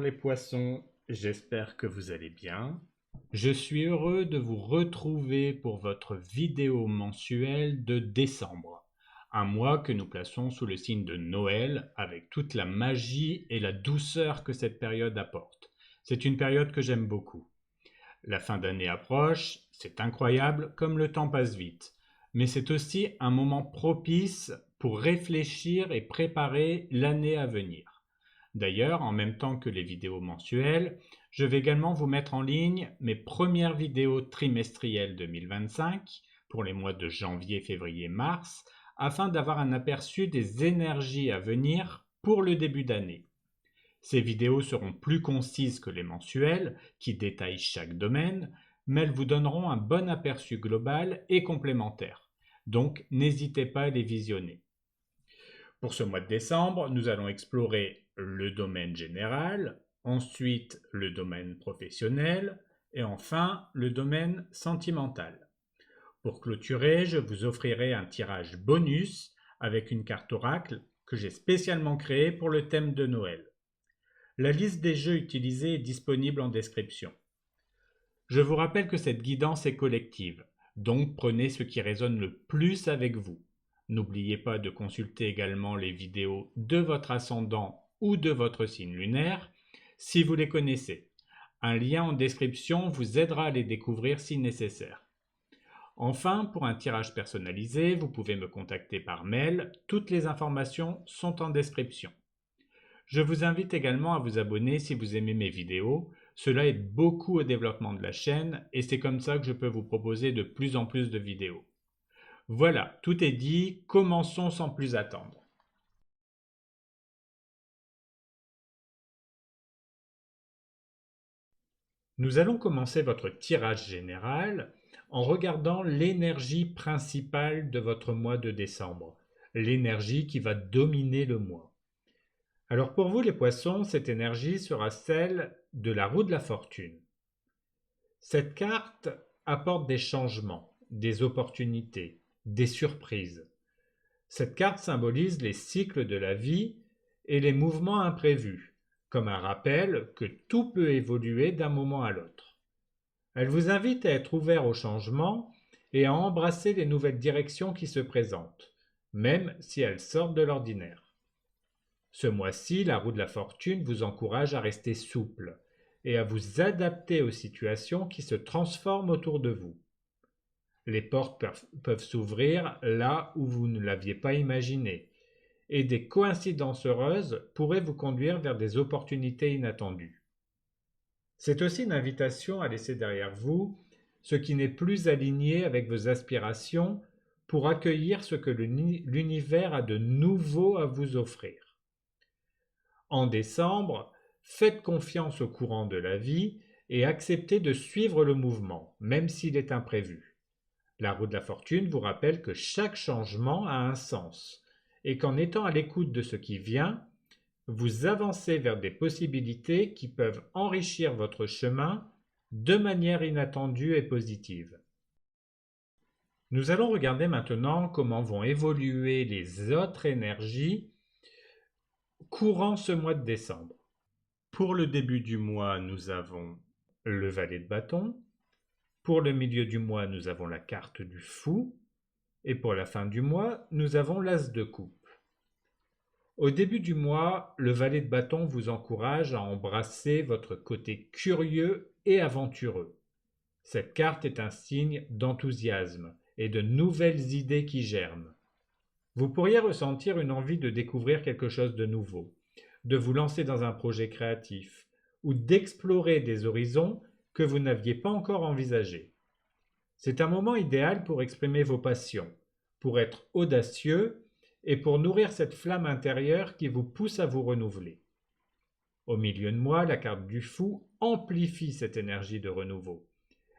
les poissons, j'espère que vous allez bien. Je suis heureux de vous retrouver pour votre vidéo mensuelle de décembre, un mois que nous plaçons sous le signe de Noël avec toute la magie et la douceur que cette période apporte. C'est une période que j'aime beaucoup. La fin d'année approche, c'est incroyable comme le temps passe vite, mais c'est aussi un moment propice pour réfléchir et préparer l'année à venir. D'ailleurs, en même temps que les vidéos mensuelles, je vais également vous mettre en ligne mes premières vidéos trimestrielles 2025 pour les mois de janvier, février, mars, afin d'avoir un aperçu des énergies à venir pour le début d'année. Ces vidéos seront plus concises que les mensuelles, qui détaillent chaque domaine, mais elles vous donneront un bon aperçu global et complémentaire. Donc, n'hésitez pas à les visionner. Pour ce mois de décembre, nous allons explorer le domaine général, ensuite le domaine professionnel et enfin le domaine sentimental. Pour clôturer, je vous offrirai un tirage bonus avec une carte oracle que j'ai spécialement créée pour le thème de Noël. La liste des jeux utilisés est disponible en description. Je vous rappelle que cette guidance est collective, donc prenez ce qui résonne le plus avec vous. N'oubliez pas de consulter également les vidéos de votre ascendant ou de votre signe lunaire si vous les connaissez. Un lien en description vous aidera à les découvrir si nécessaire. Enfin, pour un tirage personnalisé, vous pouvez me contacter par mail. Toutes les informations sont en description. Je vous invite également à vous abonner si vous aimez mes vidéos. Cela aide beaucoup au développement de la chaîne et c'est comme ça que je peux vous proposer de plus en plus de vidéos. Voilà, tout est dit, commençons sans plus attendre. Nous allons commencer votre tirage général en regardant l'énergie principale de votre mois de décembre, l'énergie qui va dominer le mois. Alors pour vous les poissons, cette énergie sera celle de la roue de la fortune. Cette carte apporte des changements, des opportunités, des surprises. Cette carte symbolise les cycles de la vie et les mouvements imprévus, comme un rappel que tout peut évoluer d'un moment à l'autre. Elle vous invite à être ouvert au changement et à embrasser les nouvelles directions qui se présentent, même si elles sortent de l'ordinaire. Ce mois-ci, la roue de la fortune vous encourage à rester souple et à vous adapter aux situations qui se transforment autour de vous. Les portes peuvent s'ouvrir là où vous ne l'aviez pas imaginé, et des coïncidences heureuses pourraient vous conduire vers des opportunités inattendues. C'est aussi une invitation à laisser derrière vous ce qui n'est plus aligné avec vos aspirations pour accueillir ce que l'univers a de nouveau à vous offrir. En décembre, faites confiance au courant de la vie et acceptez de suivre le mouvement, même s'il est imprévu. La roue de la fortune vous rappelle que chaque changement a un sens et qu'en étant à l'écoute de ce qui vient, vous avancez vers des possibilités qui peuvent enrichir votre chemin de manière inattendue et positive. Nous allons regarder maintenant comment vont évoluer les autres énergies courant ce mois de décembre. Pour le début du mois, nous avons le valet de bâton. Pour le milieu du mois, nous avons la carte du fou. Et pour la fin du mois, nous avons l'as de coupe. Au début du mois, le valet de bâton vous encourage à embrasser votre côté curieux et aventureux. Cette carte est un signe d'enthousiasme et de nouvelles idées qui germent. Vous pourriez ressentir une envie de découvrir quelque chose de nouveau, de vous lancer dans un projet créatif ou d'explorer des horizons que vous n'aviez pas encore envisagés. C'est un moment idéal pour exprimer vos passions, pour être audacieux et pour nourrir cette flamme intérieure qui vous pousse à vous renouveler. Au milieu de mois, la carte du fou amplifie cette énergie de renouveau.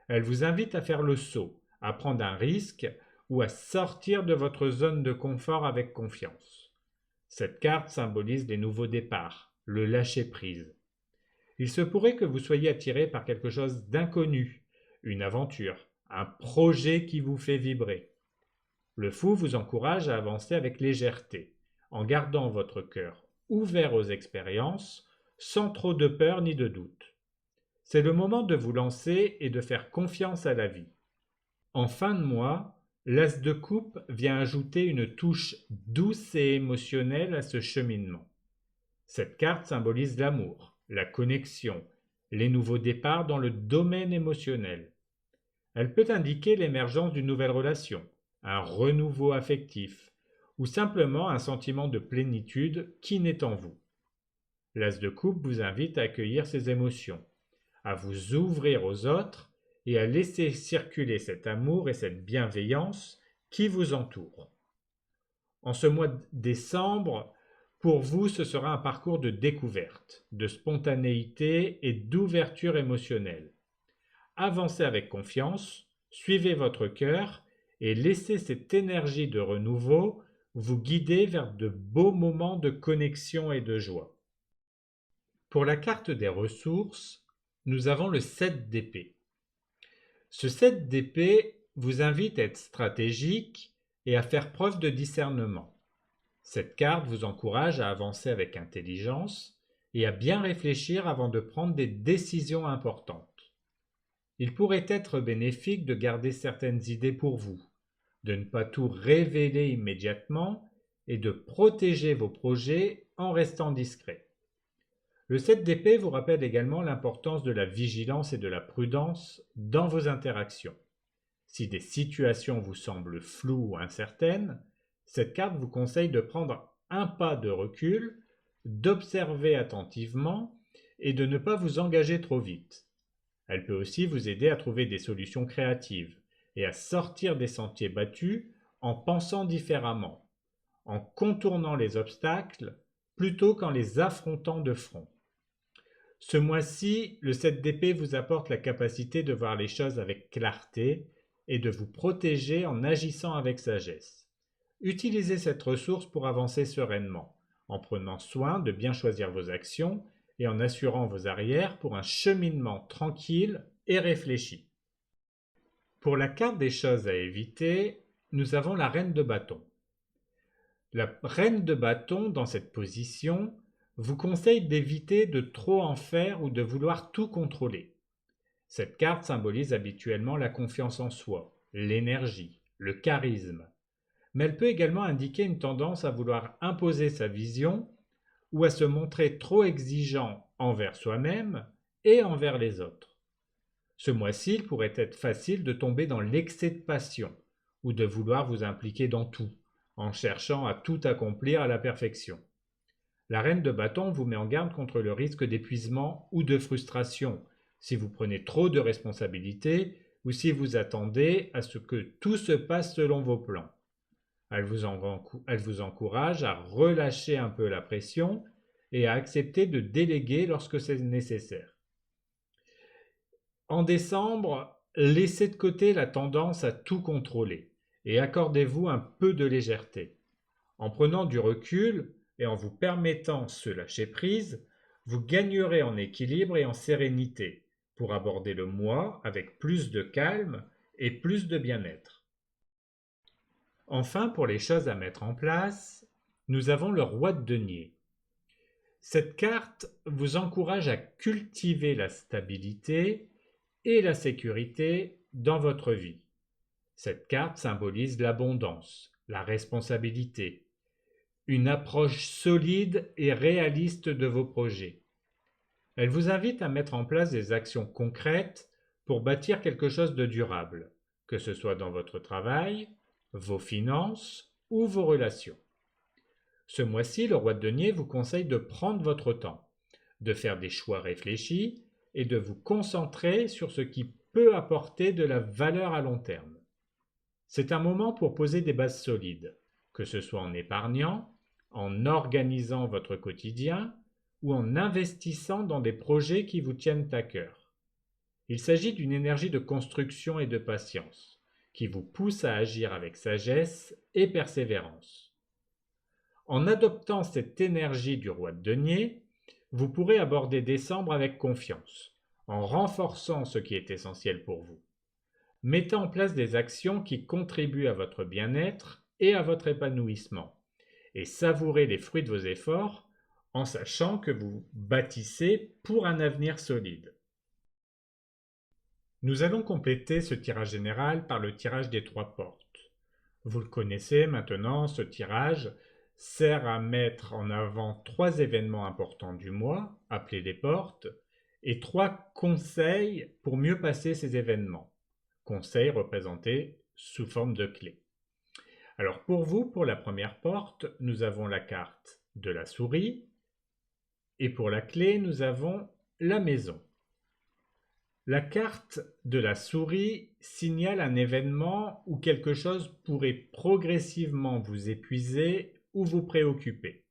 Elle vous invite à faire le saut, à prendre un risque ou à sortir de votre zone de confort avec confiance. Cette carte symbolise les nouveaux départs, le lâcher-prise. Il se pourrait que vous soyez attiré par quelque chose d'inconnu, une aventure, un projet qui vous fait vibrer. Le fou vous encourage à avancer avec légèreté, en gardant votre cœur ouvert aux expériences, sans trop de peur ni de doute. C'est le moment de vous lancer et de faire confiance à la vie. En fin de mois, l'As de coupe vient ajouter une touche douce et émotionnelle à ce cheminement. Cette carte symbolise l'amour, la connexion, les nouveaux départs dans le domaine émotionnel. Elle peut indiquer l'émergence d'une nouvelle relation, un renouveau affectif, ou simplement un sentiment de plénitude qui naît en vous. L'As de coupe vous invite à accueillir ces émotions, à vous ouvrir aux autres et à laisser circuler cet amour et cette bienveillance qui vous entourent. En ce mois de décembre, pour vous, ce sera un parcours de découverte, de spontanéité et d'ouverture émotionnelle. Avancez avec confiance, suivez votre cœur et laissez cette énergie de renouveau vous guider vers de beaux moments de connexion et de joie. Pour la carte des ressources, nous avons le 7 d'épée. Ce 7 d'épée vous invite à être stratégique et à faire preuve de discernement. Cette carte vous encourage à avancer avec intelligence et à bien réfléchir avant de prendre des décisions importantes. Il pourrait être bénéfique de garder certaines idées pour vous, de ne pas tout révéler immédiatement et de protéger vos projets en restant discret. Le 7 d'épée vous rappelle également l'importance de la vigilance et de la prudence dans vos interactions. Si des situations vous semblent floues ou incertaines, cette carte vous conseille de prendre un pas de recul, d'observer attentivement et de ne pas vous engager trop vite. Elle peut aussi vous aider à trouver des solutions créatives et à sortir des sentiers battus en pensant différemment, en contournant les obstacles plutôt qu'en les affrontant de front. Ce mois-ci, le 7 d'épée vous apporte la capacité de voir les choses avec clarté et de vous protéger en agissant avec sagesse. Utilisez cette ressource pour avancer sereinement, en prenant soin de bien choisir vos actions et en assurant vos arrières pour un cheminement tranquille et réfléchi. Pour la carte des choses à éviter, nous avons la reine de bâton. La reine de bâton, dans cette position, vous conseille d'éviter de trop en faire ou de vouloir tout contrôler. Cette carte symbolise habituellement la confiance en soi, l'énergie, le charisme, mais elle peut également indiquer une tendance à vouloir imposer sa vision ou à se montrer trop exigeant envers soi-même et envers les autres. Ce mois-ci, il pourrait être facile de tomber dans l'excès de passion ou de vouloir vous impliquer dans tout, en cherchant à tout accomplir à la perfection. La reine de bâton vous met en garde contre le risque d'épuisement ou de frustration si vous prenez trop de responsabilités ou si vous attendez à ce que tout se passe selon vos plans. Elle vous encourage à relâcher un peu la pression et à accepter de déléguer lorsque c'est nécessaire. En décembre, laissez de côté la tendance à tout contrôler et accordez-vous un peu de légèreté. En prenant du recul et en vous permettant ce lâcher-prise, vous gagnerez en équilibre et en sérénité pour aborder le mois avec plus de calme et plus de bien-être. Enfin, pour les choses à mettre en place, nous avons le roi de denier. Cette carte vous encourage à cultiver la stabilité et la sécurité dans votre vie. Cette carte symbolise l'abondance, la responsabilité, une approche solide et réaliste de vos projets. Elle vous invite à mettre en place des actions concrètes pour bâtir quelque chose de durable, que ce soit dans votre travail, vos finances ou vos relations. Ce mois-ci, le roi de denier vous conseille de prendre votre temps, de faire des choix réfléchis et de vous concentrer sur ce qui peut apporter de la valeur à long terme. C'est un moment pour poser des bases solides, que ce soit en épargnant, en organisant votre quotidien ou en investissant dans des projets qui vous tiennent à cœur. Il s'agit d'une énergie de construction et de patience qui vous pousse à agir avec sagesse et persévérance. En adoptant cette énergie du roi de denier, vous pourrez aborder décembre avec confiance, en renforçant ce qui est essentiel pour vous. Mettez en place des actions qui contribuent à votre bien-être et à votre épanouissement, et savourez les fruits de vos efforts en sachant que vous bâtissez pour un avenir solide. Nous allons compléter ce tirage général par le tirage des 3 portes. Vous le connaissez maintenant, ce tirage sert à mettre en avant 3 événements importants du mois, appelés les portes, et 3 conseils pour mieux passer ces événements. Conseils représentés sous forme de clés. Alors pour vous, pour la première porte, nous avons la carte de la souris, et pour la clé, nous avons la maison. La carte de la souris signale un événement où quelque chose pourrait progressivement vous épuiser ou vous préoccuper.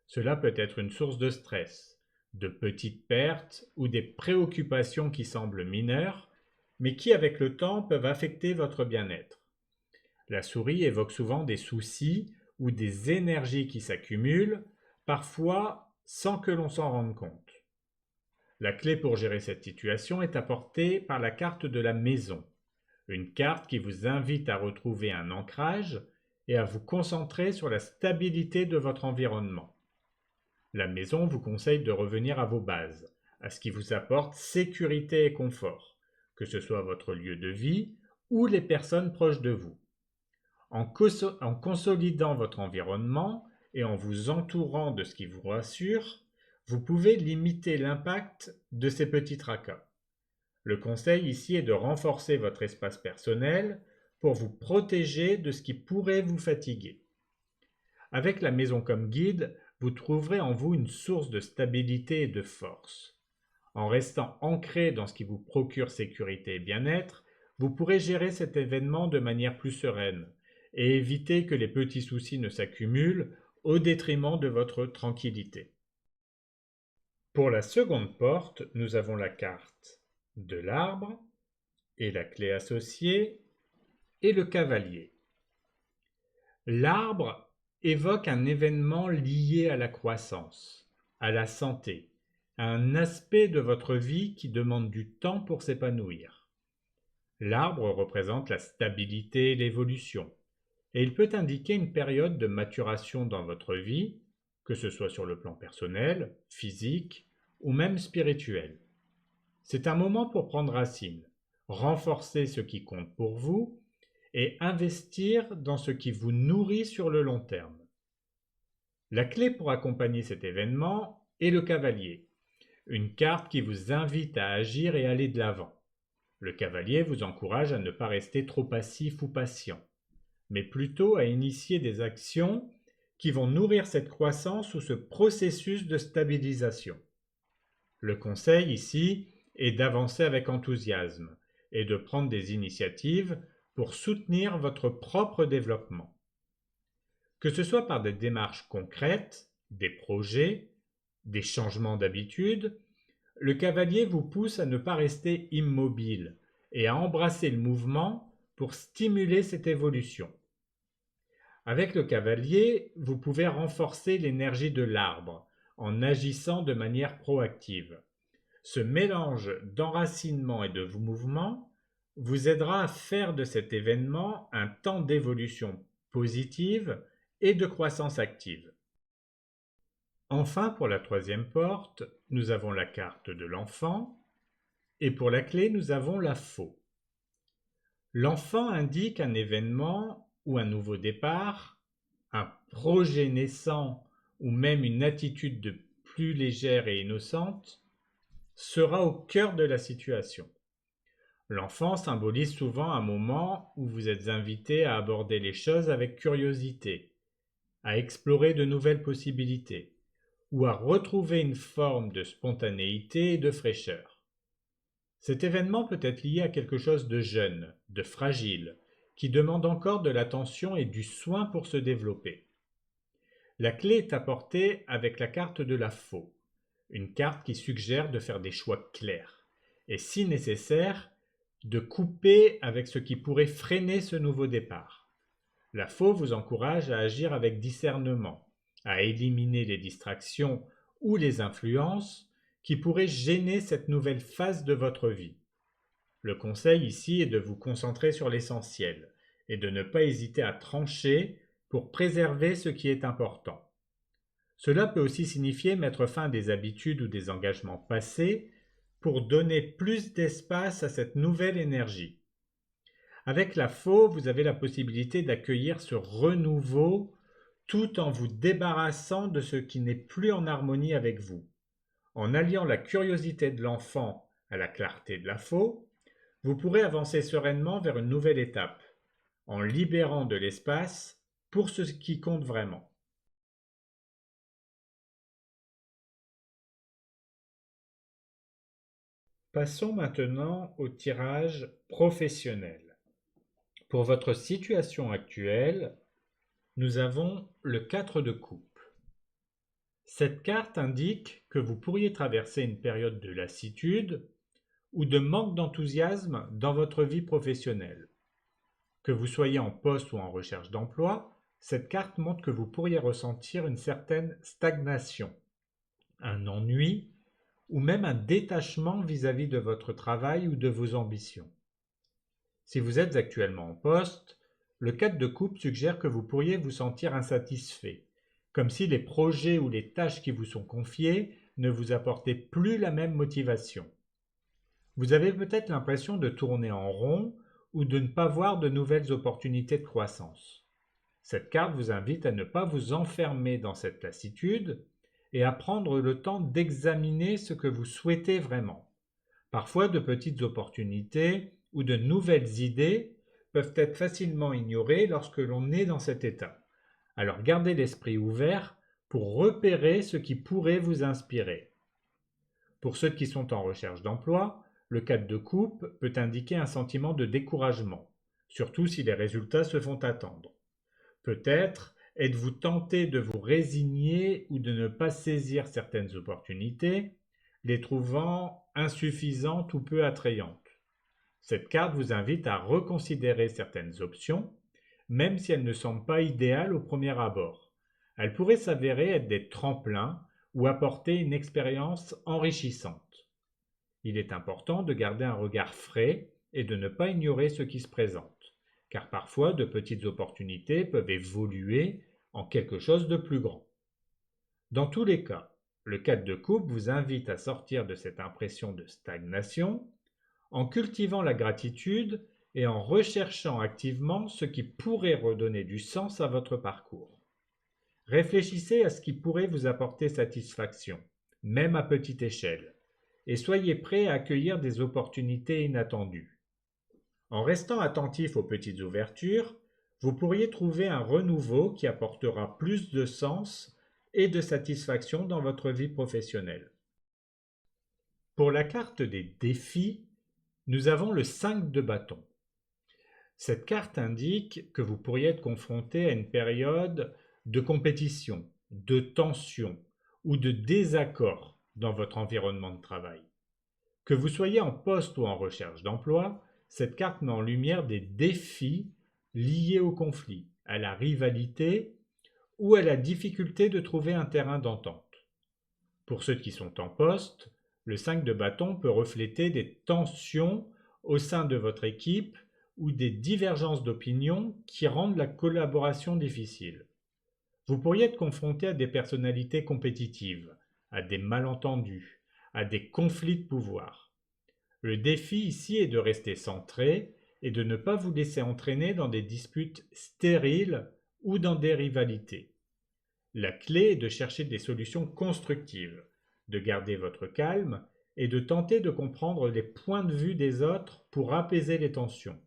Cela peut être une source de stress, de petites pertes ou des préoccupations qui semblent mineures, mais qui avec le temps peuvent affecter votre bien-être. La souris évoque souvent des soucis ou des énergies qui s'accumulent, parfois sans que l'on s'en rende compte. La clé pour gérer cette situation est apportée par la carte de la maison, une carte qui vous invite à retrouver un ancrage et à vous concentrer sur la stabilité de votre environnement. La maison vous conseille de revenir à vos bases, à ce qui vous apporte sécurité et confort, que ce soit votre lieu de vie ou les personnes proches de vous. En consolidant votre environnement et en vous entourant de ce qui vous rassure, vous pouvez limiter l'impact de ces petits tracas. Le conseil ici est de renforcer votre espace personnel pour vous protéger de ce qui pourrait vous fatiguer. Avec la maison comme guide, vous trouverez en vous une source de stabilité et de force. En restant ancré dans ce qui vous procure sécurité et bien-être, vous pourrez gérer cet événement de manière plus sereine et éviter que les petits soucis ne s'accumulent au détriment de votre tranquillité. Pour la seconde porte, nous avons la carte de l'arbre et la clé associée et le cavalier. L'arbre évoque un événement lié à la croissance, à la santé, à un aspect de votre vie qui demande du temps pour s'épanouir. L'arbre représente la stabilité et l'évolution, et il peut indiquer une période de maturation dans votre vie, que ce soit sur le plan personnel, physique ou même spirituel. C'est un moment pour prendre racine, renforcer ce qui compte pour vous et investir dans ce qui vous nourrit sur le long terme. La clé pour accompagner cet événement est le cavalier, une carte qui vous invite à agir et aller de l'avant. Le cavalier vous encourage à ne pas rester trop passif ou patient, mais plutôt à initier des actions qui vont nourrir cette croissance ou ce processus de stabilisation. Le conseil ici est d'avancer avec enthousiasme et de prendre des initiatives pour soutenir votre propre développement. Que ce soit par des démarches concrètes, des projets, des changements d'habitude, le cavalier vous pousse à ne pas rester immobile et à embrasser le mouvement pour stimuler cette évolution. Avec le cavalier, vous pouvez renforcer l'énergie de l'arbre en agissant de manière proactive. Ce mélange d'enracinement et de mouvement vous aidera à faire de cet événement un temps d'évolution positive et de croissance active. Enfin, pour la troisième porte, nous avons la carte de l'enfant et pour la clé, nous avons la faux. L'enfant indique un événement ou un nouveau départ, un projet naissant ou même une attitude de plus légère et innocente sera au cœur de la situation. L'enfant symbolise souvent un moment où vous êtes invité à aborder les choses avec curiosité, à explorer de nouvelles possibilités ou à retrouver une forme de spontanéité et de fraîcheur. Cet événement peut être lié à quelque chose de jeune, de fragile, qui demande encore de l'attention et du soin pour se développer. La clé est apportée avec la carte de la faux, une carte qui suggère de faire des choix clairs et, si nécessaire, de couper avec ce qui pourrait freiner ce nouveau départ. La faux vous encourage à agir avec discernement, à éliminer les distractions ou les influences qui pourraient gêner cette nouvelle phase de votre vie. Le conseil ici est de vous concentrer sur l'essentiel et de ne pas hésiter à trancher pour préserver ce qui est important. Cela peut aussi signifier mettre fin à des habitudes ou des engagements passés pour donner plus d'espace à cette nouvelle énergie. Avec la faux, vous avez la possibilité d'accueillir ce renouveau tout en vous débarrassant de ce qui n'est plus en harmonie avec vous. En alliant la curiosité de l'enfant à la clarté de la faux, vous pourrez avancer sereinement vers une nouvelle étape, en libérant de l'espace pour ce qui compte vraiment. Passons maintenant au tirage professionnel. Pour votre situation actuelle, nous avons le 4 de coupe. Cette carte indique que vous pourriez traverser une période de lassitude ou de manque d'enthousiasme dans votre vie professionnelle. Que vous soyez en poste ou en recherche d'emploi, cette carte montre que vous pourriez ressentir une certaine stagnation, un ennui ou même un détachement vis-à-vis de votre travail ou de vos ambitions. Si vous êtes actuellement en poste, le 4 de coupe suggère que vous pourriez vous sentir insatisfait, comme si les projets ou les tâches qui vous sont confiées ne vous apportaient plus la même motivation. Vous avez peut-être l'impression de tourner en rond ou de ne pas voir de nouvelles opportunités de croissance. Cette carte vous invite à ne pas vous enfermer dans cette lassitude et à prendre le temps d'examiner ce que vous souhaitez vraiment. Parfois, de petites opportunités ou de nouvelles idées peuvent être facilement ignorées lorsque l'on est dans cet état. Alors gardez l'esprit ouvert pour repérer ce qui pourrait vous inspirer. Pour ceux qui sont en recherche d'emploi, le 4 de coupe peut indiquer un sentiment de découragement, surtout si les résultats se font attendre. Peut-être êtes-vous tenté de vous résigner ou de ne pas saisir certaines opportunités, les trouvant insuffisantes ou peu attrayantes. Cette carte vous invite à reconsidérer certaines options, même si elles ne semblent pas idéales au premier abord. Elles pourraient s'avérer être des tremplins ou apporter une expérience enrichissante. Il est important de garder un regard frais et de ne pas ignorer ce qui se présente, car parfois de petites opportunités peuvent évoluer en quelque chose de plus grand. Dans tous les cas, le 4 de coupe vous invite à sortir de cette impression de stagnation en cultivant la gratitude et en recherchant activement ce qui pourrait redonner du sens à votre parcours. Réfléchissez à ce qui pourrait vous apporter satisfaction, même à petite échelle, et soyez prêt à accueillir des opportunités inattendues. En restant attentif aux petites ouvertures, vous pourriez trouver un renouveau qui apportera plus de sens et de satisfaction dans votre vie professionnelle. Pour la carte des défis, nous avons le 5 de bâton. Cette carte indique que vous pourriez être confronté à une période de compétition, de tension ou de désaccord dans votre environnement de travail. Que vous soyez en poste ou en recherche d'emploi, cette carte met en lumière des défis liés au conflit, à la rivalité ou à la difficulté de trouver un terrain d'entente. Pour ceux qui sont en poste, le 5 de bâton peut refléter des tensions au sein de votre équipe ou des divergences d'opinion qui rendent la collaboration difficile. Vous pourriez être confronté à des personnalités compétitives, à des malentendus, à des conflits de pouvoir. Le défi ici est de rester centré et de ne pas vous laisser entraîner dans des disputes stériles ou dans des rivalités. La clé est de chercher des solutions constructives, de garder votre calme et de tenter de comprendre les points de vue des autres pour apaiser les tensions.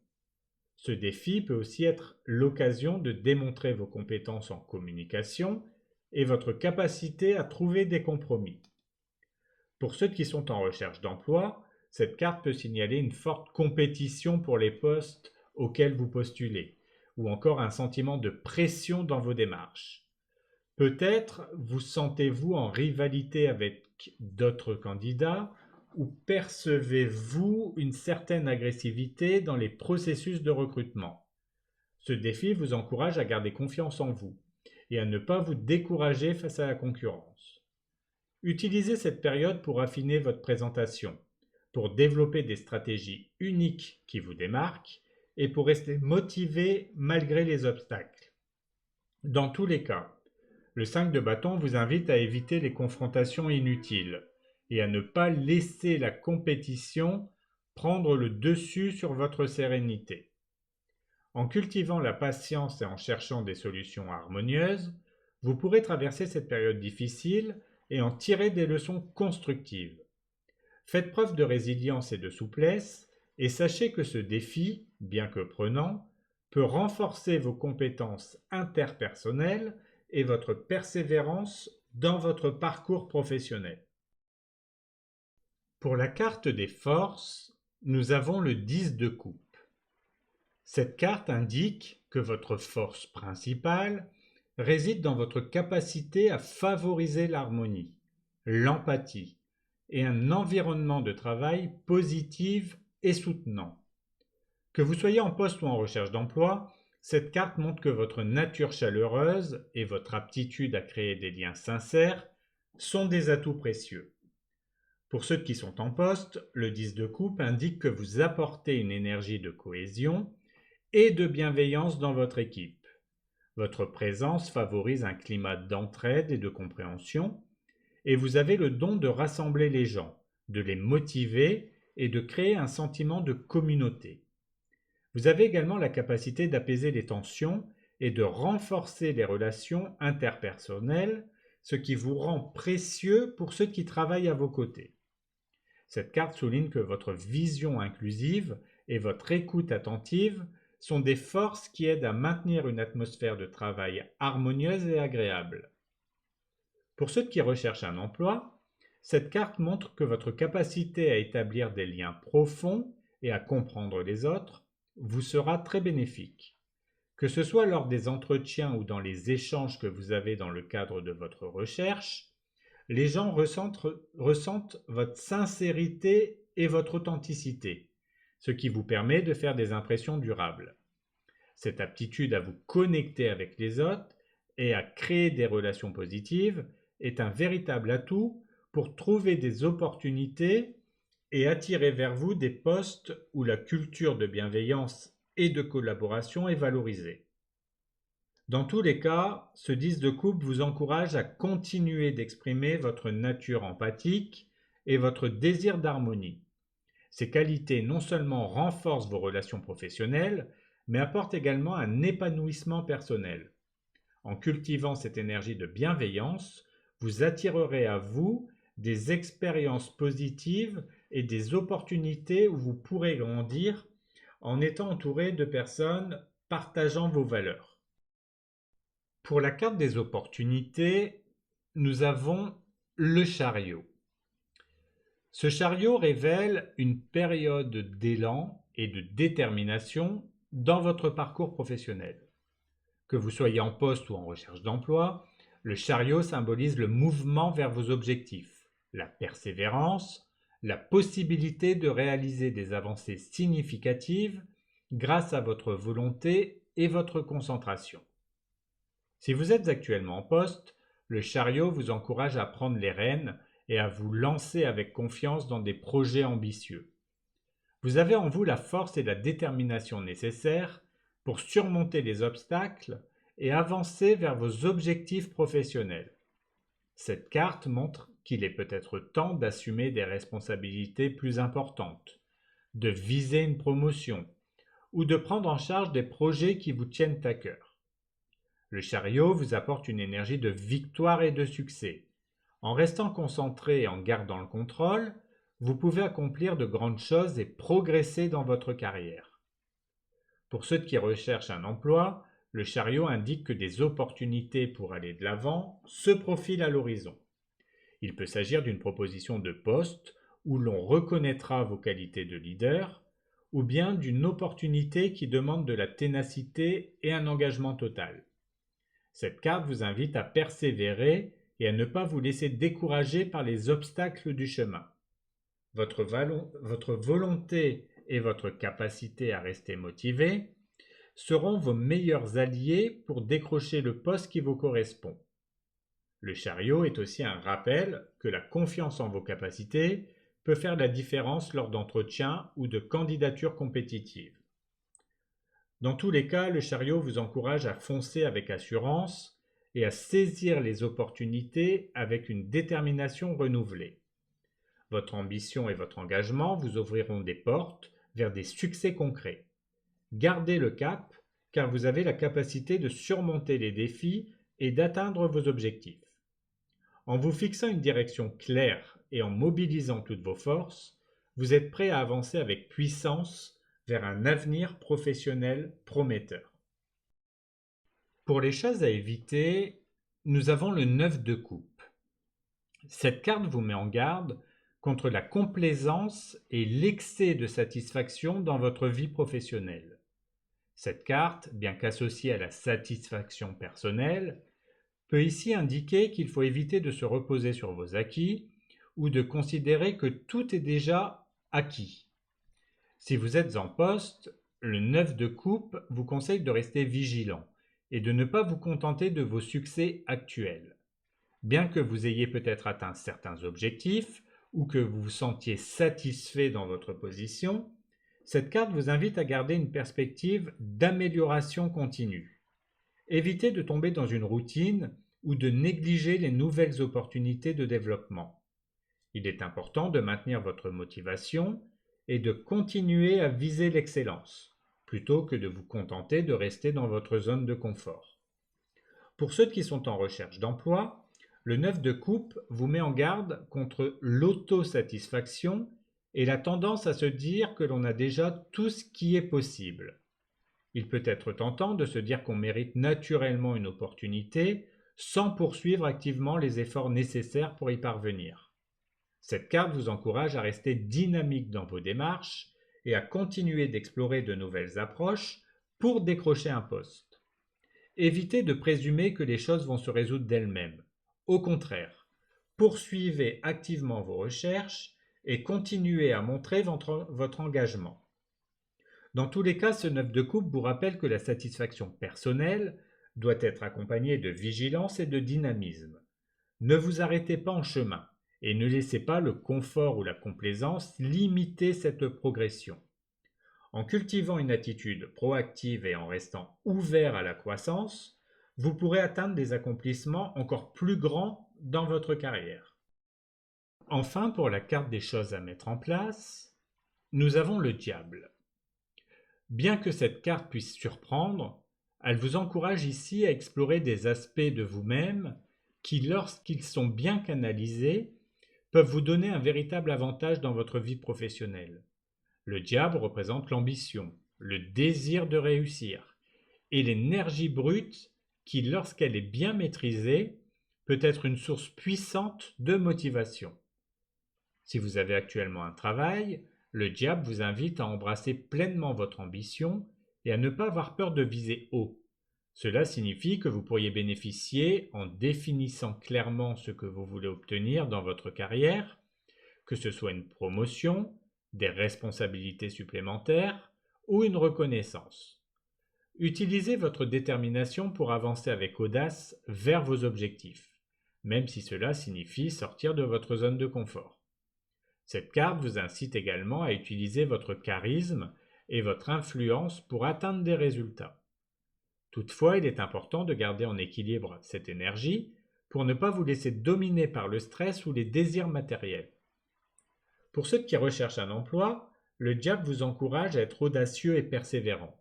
Ce défi peut aussi être l'occasion de démontrer vos compétences en communication et votre capacité à trouver des compromis. Pour ceux qui sont en recherche d'emploi, cette carte peut signaler une forte compétition pour les postes auxquels vous postulez, ou encore un sentiment de pression dans vos démarches. Peut-être vous sentez-vous en rivalité avec d'autres candidats ou percevez-vous une certaine agressivité dans les processus de recrutement. Ce défi vous encourage à garder confiance en vous et à ne pas vous décourager face à la concurrence. Utilisez cette période pour affiner votre présentation, pour développer des stratégies uniques qui vous démarquent et pour rester motivé malgré les obstacles. Dans tous les cas, Le 5 de bâton vous invite à éviter les confrontations inutiles et à ne pas laisser la compétition prendre le dessus sur votre sérénité. En cultivant la patience et en cherchant des solutions harmonieuses, vous pourrez traverser cette période difficile et en tirer des leçons constructives. Faites preuve de résilience et de souplesse et sachez que ce défi, bien que prenant, peut renforcer vos compétences interpersonnelles et votre persévérance dans votre parcours professionnel. Pour la carte des forces, nous avons le 10 de coupe. Cette carte indique que votre force principale réside dans votre capacité à favoriser l'harmonie, l'empathie et un environnement de travail positif et soutenant. Que vous soyez en poste ou en recherche d'emploi, cette carte montre que votre nature chaleureuse et votre aptitude à créer des liens sincères sont des atouts précieux. Pour ceux qui sont en poste, le 10 de coupe indique que vous apportez une énergie de cohésion et de bienveillance dans votre équipe. Votre présence favorise un climat d'entraide et de compréhension, et vous avez le don de rassembler les gens, de les motiver et de créer un sentiment de communauté. Vous avez également la capacité d'apaiser les tensions et de renforcer les relations interpersonnelles, ce qui vous rend précieux pour ceux qui travaillent à vos côtés. Cette carte souligne que votre vision inclusive et votre écoute attentive sont des forces qui aident à maintenir une atmosphère de travail harmonieuse et agréable. Pour ceux qui recherchent un emploi, cette carte montre que votre capacité à établir des liens profonds et à comprendre les autres vous sera très bénéfique. Que ce soit lors des entretiens ou dans les échanges que vous avez dans le cadre de votre recherche, les gens ressentent votre sincérité et votre authenticité, ce qui vous permet de faire des impressions durables. Cette aptitude à vous connecter avec les autres et à créer des relations positives est un véritable atout pour trouver des opportunités et attirer vers vous des postes où la culture de bienveillance et de collaboration est valorisée. Dans tous les cas, ce 10 de coupe vous encourage à continuer d'exprimer votre nature empathique et votre désir d'harmonie. Ces qualités non seulement renforcent vos relations professionnelles, mais apportent également un épanouissement personnel. En cultivant cette énergie de bienveillance, vous attirerez à vous des expériences positives et des opportunités où vous pourrez grandir en étant entouré de personnes partageant vos valeurs. Pour la carte des opportunités, nous avons le chariot. Ce chariot révèle une période d'élan et de détermination dans votre parcours professionnel. Que vous soyez en poste ou en recherche d'emploi, le chariot symbolise le mouvement vers vos objectifs, la persévérance, la possibilité de réaliser des avancées significatives grâce à votre volonté et votre concentration. Si vous êtes actuellement en poste, le chariot vous encourage à prendre les rênes et à vous lancer avec confiance dans des projets ambitieux. Vous avez en vous la force et la détermination nécessaires pour surmonter les obstacles et avancer vers vos objectifs professionnels. Cette carte montre qu'il est peut-être temps d'assumer des responsabilités plus importantes, de viser une promotion ou de prendre en charge des projets qui vous tiennent à cœur. Le chariot vous apporte une énergie de victoire et de succès. En restant concentré et en gardant le contrôle, vous pouvez accomplir de grandes choses et progresser dans votre carrière. Pour ceux qui recherchent un emploi, le chariot indique que des opportunités pour aller de l'avant se profilent à l'horizon. Il peut s'agir d'une proposition de poste où l'on reconnaîtra vos qualités de leader, ou bien d'une opportunité qui demande de la ténacité et un engagement total. Cette carte vous invite à persévérer et à ne pas vous laisser décourager par les obstacles du chemin. Votre volonté et votre capacité à rester motivé seront vos meilleurs alliés pour décrocher le poste qui vous correspond. Le chariot est aussi un rappel que la confiance en vos capacités peut faire la différence lors d'entretiens ou de candidatures compétitives. Dans tous les cas, le chariot vous encourage à foncer avec assurance et à saisir les opportunités avec une détermination renouvelée. Votre ambition et votre engagement vous ouvriront des portes vers des succès concrets. Gardez le cap, car vous avez la capacité de surmonter les défis et d'atteindre vos objectifs. En vous fixant une direction claire et en mobilisant toutes vos forces, vous êtes prêt à avancer avec puissance vers un avenir professionnel prometteur. Pour les choses à éviter, nous avons le 9 de coupe. Cette carte vous met en garde contre la complaisance et l'excès de satisfaction dans votre vie professionnelle. Cette carte, bien qu'associée à la satisfaction personnelle, peut ici indiquer qu'il faut éviter de se reposer sur vos acquis ou de considérer que tout est déjà acquis. Si vous êtes en poste, le 9 de coupe vous conseille de rester vigilant et de ne pas vous contenter de vos succès actuels. Bien que vous ayez peut-être atteint certains objectifs ou que vous vous sentiez satisfait dans votre position, cette carte vous invite à garder une perspective d'amélioration continue. Évitez de tomber dans une routine ou de négliger les nouvelles opportunités de développement. Il est important de maintenir votre motivation et de continuer à viser l'excellence, plutôt que de vous contenter de rester dans votre zone de confort. Pour ceux qui sont en recherche d'emploi, le 9 de coupe vous met en garde contre l'autosatisfaction et la tendance à se dire que l'on a déjà tout ce qui est possible. Il peut être tentant de se dire qu'on mérite naturellement une opportunité sans poursuivre activement les efforts nécessaires pour y parvenir. Cette carte vous encourage à rester dynamique dans vos démarches et à continuer d'explorer de nouvelles approches pour décrocher un poste. Évitez de présumer que les choses vont se résoudre d'elles-mêmes. Au contraire, poursuivez activement vos recherches et continuez à montrer votre engagement. Dans tous les cas, ce 9 de coupe vous rappelle que la satisfaction personnelle doit être accompagnée de vigilance et de dynamisme. Ne vous arrêtez pas en chemin et ne laissez pas le confort ou la complaisance limiter cette progression. En cultivant une attitude proactive et en restant ouvert à la croissance, vous pourrez atteindre des accomplissements encore plus grands dans votre carrière. Enfin, pour la carte des choses à mettre en place, nous avons le diable. Bien que cette carte puisse surprendre, elle vous encourage ici à explorer des aspects de vous-même qui, lorsqu'ils sont bien canalisés, peuvent vous donner un véritable avantage dans votre vie professionnelle. Le diable représente l'ambition, le désir de réussir et l'énergie brute qui, lorsqu'elle est bien maîtrisée, peut être une source puissante de motivation. Si vous avez actuellement un travail, le diable vous invite à embrasser pleinement votre ambition et à ne pas avoir peur de viser haut. Cela signifie que vous pourriez bénéficier, en définissant clairement ce que vous voulez obtenir dans votre carrière, que ce soit une promotion, des responsabilités supplémentaires ou une reconnaissance. Utilisez votre détermination pour avancer avec audace vers vos objectifs, même si cela signifie sortir de votre zone de confort. Cette carte vous incite également à utiliser votre charisme et votre influence pour atteindre des résultats. Toutefois, il est important de garder en équilibre cette énergie pour ne pas vous laisser dominer par le stress ou les désirs matériels. Pour ceux qui recherchent un emploi, le diable vous encourage à être audacieux et persévérant.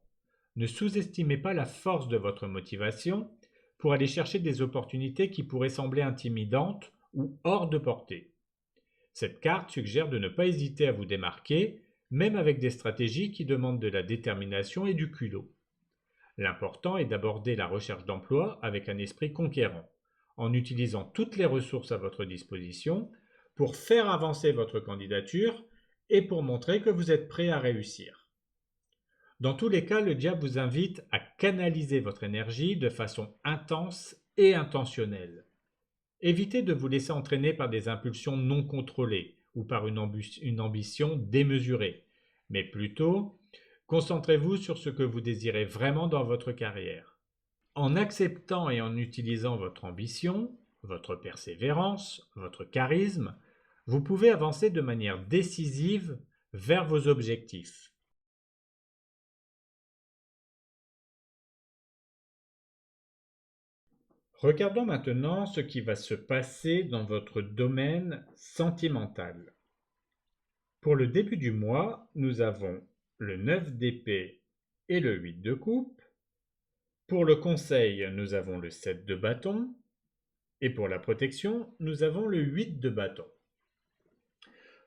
Ne sous-estimez pas la force de votre motivation pour aller chercher des opportunités qui pourraient sembler intimidantes ou hors de portée. Cette carte suggère de ne pas hésiter à vous démarquer, même avec des stratégies qui demandent de la détermination et du culot. L'important est d'aborder la recherche d'emploi avec un esprit conquérant, en utilisant toutes les ressources à votre disposition pour faire avancer votre candidature et pour montrer que vous êtes prêt à réussir. Dans tous les cas, le diable vous invite à canaliser votre énergie de façon intense et intentionnelle. Évitez de vous laisser entraîner par des impulsions non contrôlées ou par une ambition démesurée, mais plutôt concentrez-vous sur ce que vous désirez vraiment dans votre carrière. En acceptant et en utilisant votre ambition, votre persévérance, votre charisme, vous pouvez avancer de manière décisive vers vos objectifs. Regardons maintenant ce qui va se passer dans votre domaine sentimental. Pour le début du mois, nous avons le 9 d'épée et le 8 de coupe. Pour le conseil, nous avons le 7 de bâton. Et pour la protection, nous avons le 8 de bâton.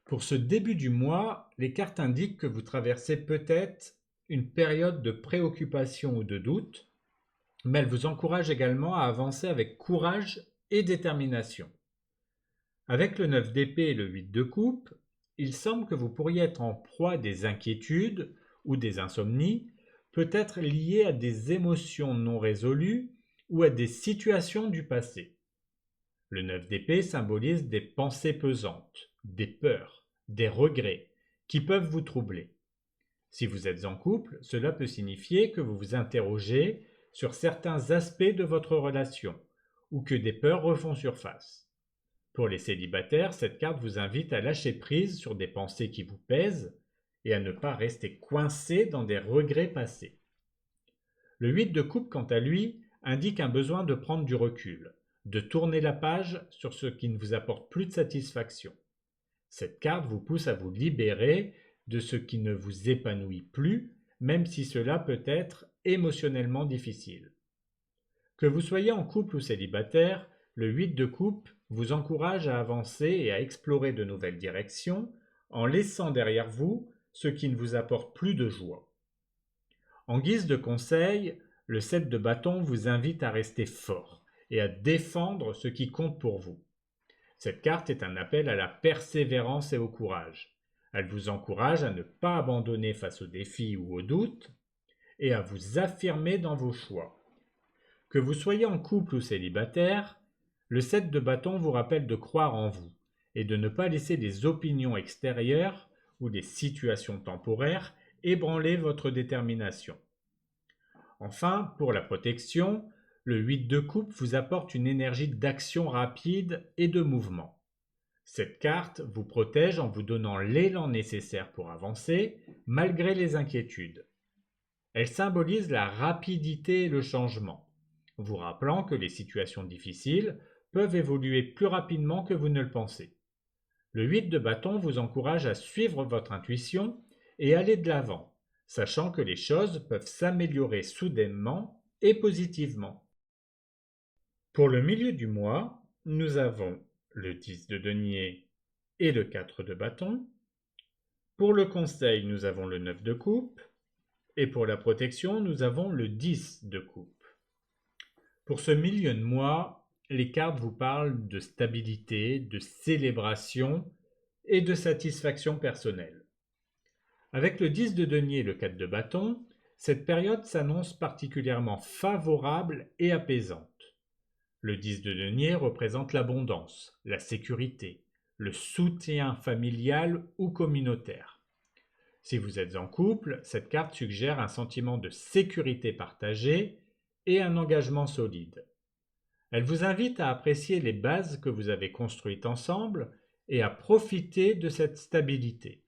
Pour ce début du mois, les cartes indiquent que vous traversez peut-être une période de préoccupation ou de doute, mais elles vous encouragent également à avancer avec courage et détermination. Avec le 9 d'épée et le 8 de coupe, il semble que vous pourriez être en proie à des inquiétudes ou des insomnies, peut-être liées à des émotions non résolues ou à des situations du passé. Le 9 d'épée symbolise des pensées pesantes, des peurs, des regrets qui peuvent vous troubler. Si vous êtes en couple, cela peut signifier que vous vous interrogez sur certains aspects de votre relation ou que des peurs refont surface. Pour les célibataires, cette carte vous invite à lâcher prise sur des pensées qui vous pèsent et à ne pas rester coincé dans des regrets passés. Le 8 de coupe, quant à lui, indique un besoin de prendre du recul, de tourner la page sur ce qui ne vous apporte plus de satisfaction. Cette carte vous pousse à vous libérer de ce qui ne vous épanouit plus, même si cela peut être émotionnellement difficile. Que vous soyez en couple ou célibataire, le 8 de coupe vous encourage à avancer et à explorer de nouvelles directions en laissant derrière vous ce qui ne vous apporte plus de joie. En guise de conseil, le 7 de bâton vous invite à rester fort et à défendre ce qui compte pour vous. Cette carte est un appel à la persévérance et au courage. Elle vous encourage à ne pas abandonner face aux défis ou aux doutes et à vous affirmer dans vos choix. Que vous soyez en couple ou célibataire, le 7 de bâton vous rappelle de croire en vous et de ne pas laisser les opinions extérieures ou les situations temporaires ébranler votre détermination. Enfin, pour la protection, le 8 de coupe vous apporte une énergie d'action rapide et de mouvement. Cette carte vous protège en vous donnant l'élan nécessaire pour avancer, malgré les inquiétudes. Elle symbolise la rapidité et le changement, vous rappelant que les situations difficiles peuvent évoluer plus rapidement que vous ne le pensez. Le 8 de bâton vous encourage à suivre votre intuition et aller de l'avant, sachant que les choses peuvent s'améliorer soudainement et positivement. Pour le milieu du mois, nous avons le 10 de denier et le 4 de bâton. Pour le conseil, nous avons le 9 de coupe. Et pour la protection, nous avons le 10 de coupe. Pour ce milieu de mois, les cartes vous parlent de stabilité, de célébration et de satisfaction personnelle. Avec le 10 de denier et le 4 de bâton, cette période s'annonce particulièrement favorable et apaisante. Le 10 de denier représente l'abondance, la sécurité, le soutien familial ou communautaire. Si vous êtes en couple, cette carte suggère un sentiment de sécurité partagée et un engagement solide. Elle vous invite à apprécier les bases que vous avez construites ensemble et à profiter de cette stabilité.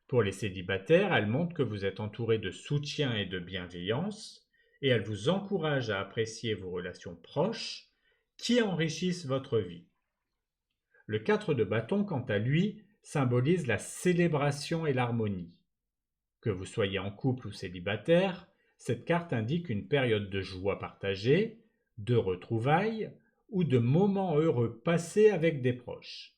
Pour les célibataires, elle montre que vous êtes entouré de soutien et de bienveillance et elle vous encourage à apprécier vos relations proches qui enrichissent votre vie. Le 4 de bâton, quant à lui, symbolise la célébration et l'harmonie. Que vous soyez en couple ou célibataire, cette carte indique une période de joie partagée, de retrouvailles ou de moments heureux passés avec des proches.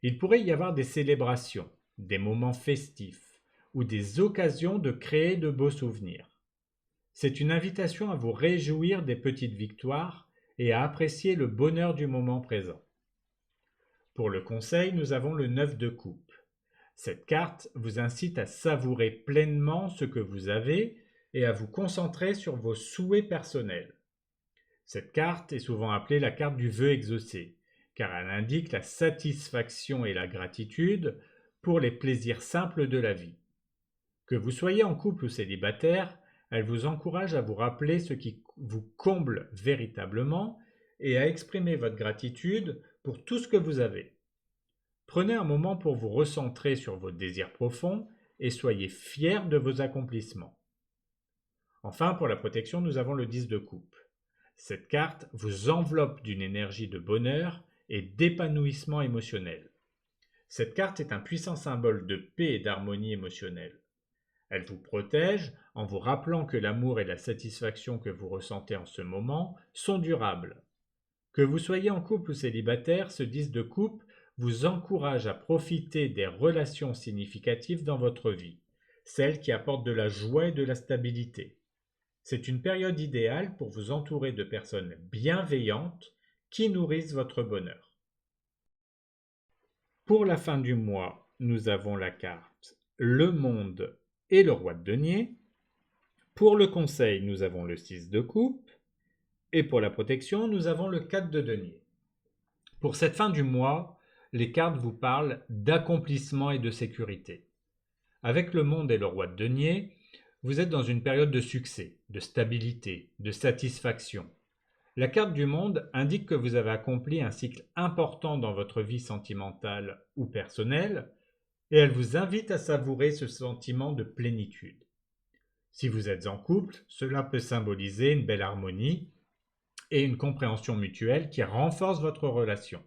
Il pourrait y avoir des célébrations, des moments festifs ou des occasions de créer de beaux souvenirs. C'est une invitation à vous réjouir des petites victoires et à apprécier le bonheur du moment présent. Pour le conseil, nous avons le 9 de coupe. Cette carte vous incite à savourer pleinement ce que vous avez et à vous concentrer sur vos souhaits personnels. Cette carte est souvent appelée la carte du vœu exaucé, car elle indique la satisfaction et la gratitude pour les plaisirs simples de la vie. Que vous soyez en couple ou célibataire, elle vous encourage à vous rappeler ce qui vous comble véritablement et à exprimer votre gratitude pour tout ce que vous avez. Prenez un moment pour vous recentrer sur vos désirs profonds et soyez fiers de vos accomplissements. Enfin, pour la protection, nous avons le 10 de coupe. Cette carte vous enveloppe d'une énergie de bonheur et d'épanouissement émotionnel. Cette carte est un puissant symbole de paix et d'harmonie émotionnelle. Elle vous protège en vous rappelant que l'amour et la satisfaction que vous ressentez en ce moment sont durables. Que vous soyez en couple ou célibataire, ce 10 de coupe vous encourage à profiter des relations significatives dans votre vie, celles qui apportent de la joie et de la stabilité. C'est une période idéale pour vous entourer de personnes bienveillantes qui nourrissent votre bonheur. Pour la fin du mois, nous avons la carte Le Monde et le Roi de Denier. Pour le conseil, nous avons le 6 de coupe. Et pour la protection, nous avons le 4 de denier. Pour cette fin du mois, les cartes vous parlent d'accomplissement et de sécurité. Avec le Monde et le Roi de denier, vous êtes dans une période de succès, de stabilité, de satisfaction. La carte du Monde indique que vous avez accompli un cycle important dans votre vie sentimentale ou personnelle, et elle vous invite à savourer ce sentiment de plénitude. Si vous êtes en couple, cela peut symboliser une belle harmonie et une compréhension mutuelle qui renforce votre relation.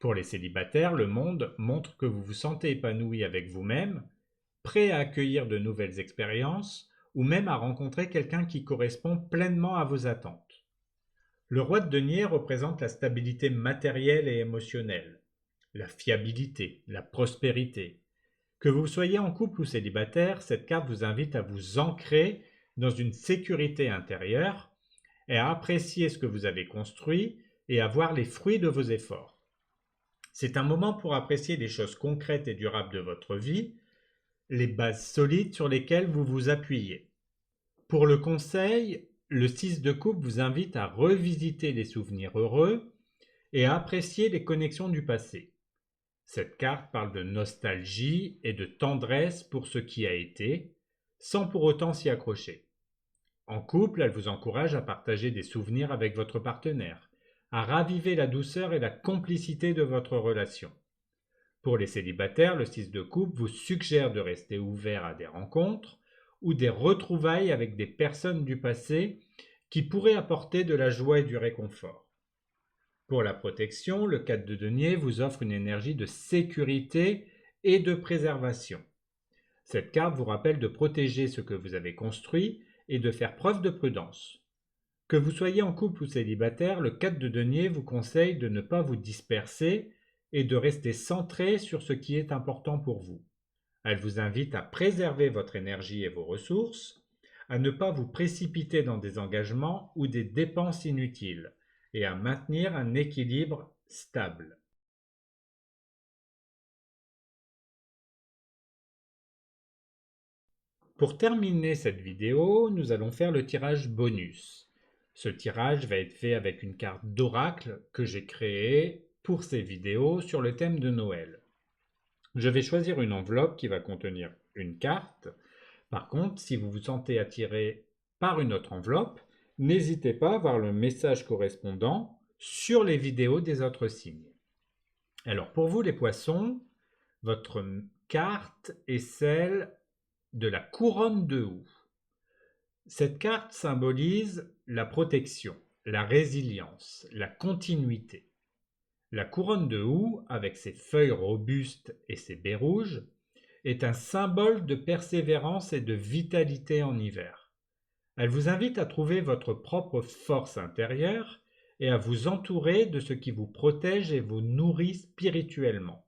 Pour les célibataires, le Monde montre que vous vous sentez épanoui avec vous-même, prêt à accueillir de nouvelles expériences ou même à rencontrer quelqu'un qui correspond pleinement à vos attentes. Le Roi de denier représente la stabilité matérielle et émotionnelle, la fiabilité, la prospérité. Que vous soyez en couple ou célibataire, cette carte vous invite à vous ancrer dans une sécurité intérieure et à apprécier ce que vous avez construit et à voir les fruits de vos efforts. C'est un moment pour apprécier les choses concrètes et durables de votre vie, les bases solides sur lesquelles vous vous appuyez. Pour le conseil, le 6 de coupe vous invite à revisiter les souvenirs heureux et à apprécier les connexions du passé. Cette carte parle de nostalgie et de tendresse pour ce qui a été, sans pour autant s'y accrocher. En couple, elle vous encourage à partager des souvenirs avec votre partenaire, à raviver la douceur et la complicité de votre relation. Pour les célibataires, le 6 de coupe vous suggère de rester ouvert à des rencontres ou des retrouvailles avec des personnes du passé qui pourraient apporter de la joie et du réconfort. Pour la protection, le 4 de denier vous offre une énergie de sécurité et de préservation. Cette carte vous rappelle de protéger ce que vous avez construit et de faire preuve de prudence. Que vous soyez en couple ou célibataire, le 4 de denier vous conseille de ne pas vous disperser et de rester centré sur ce qui est important pour vous. Elle vous invite à préserver votre énergie et vos ressources, à ne pas vous précipiter dans des engagements ou des dépenses inutiles et à maintenir un équilibre stable. Pour terminer cette vidéo, nous allons faire le tirage bonus. Ce tirage va être fait avec une carte d'oracle que j'ai créée pour ces vidéos sur le thème de Noël. Je vais choisir une enveloppe qui va contenir une carte. Par contre, si vous vous sentez attiré par une autre enveloppe, n'hésitez pas à voir le message correspondant sur les vidéos des autres signes. Alors pour vous les poissons, votre carte est celle de la couronne de houx. Cette carte symbolise la protection, la résilience, la continuité. La couronne de houx, avec ses feuilles robustes et ses baies rouges, est un symbole de persévérance et de vitalité en hiver. Elle vous invite à trouver votre propre force intérieure et à vous entourer de ce qui vous protège et vous nourrit spirituellement.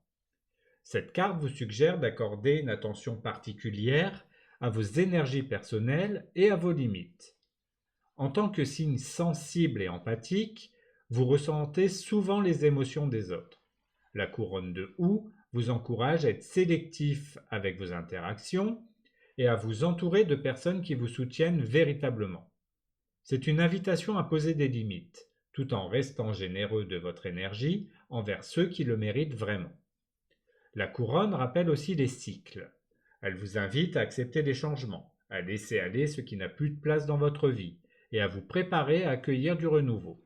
Cette carte vous suggère d'accorder une attention particulière à vos énergies personnelles et à vos limites. En tant que signe sensible et empathique, vous ressentez souvent les émotions des autres. La couronne de houx vous encourage à être sélectif avec vos interactions et à vous entourer de personnes qui vous soutiennent véritablement. C'est une invitation à poser des limites, tout en restant généreux de votre énergie envers ceux qui le méritent vraiment. La couronne rappelle aussi les cycles. Elle vous invite à accepter les changements, à laisser aller ce qui n'a plus de place dans votre vie et à vous préparer à accueillir du renouveau.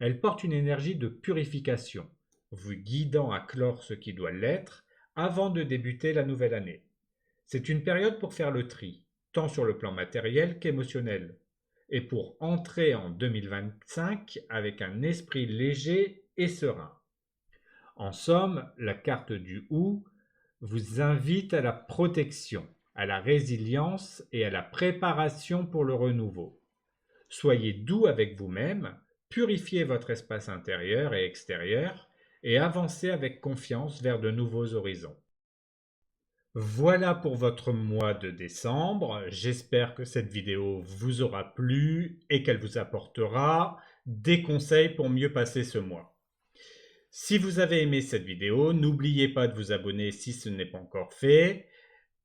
Elle porte une énergie de purification, vous guidant à clore ce qui doit l'être avant de débuter la nouvelle année. C'est une période pour faire le tri, tant sur le plan matériel qu'émotionnel, et pour entrer en 2025 avec un esprit léger et serein. En somme, la carte du Hou vous invite à la protection, à la résilience et à la préparation pour le renouveau. Soyez doux avec vous-même, purifiez votre espace intérieur et extérieur et avancez avec confiance vers de nouveaux horizons. Voilà pour votre mois de décembre. J'espère que cette vidéo vous aura plu et qu'elle vous apportera des conseils pour mieux passer ce mois. Si vous avez aimé cette vidéo, n'oubliez pas de vous abonner si ce n'est pas encore fait.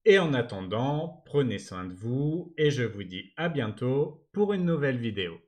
Et en attendant, prenez soin de vous et je vous dis à bientôt pour une nouvelle vidéo.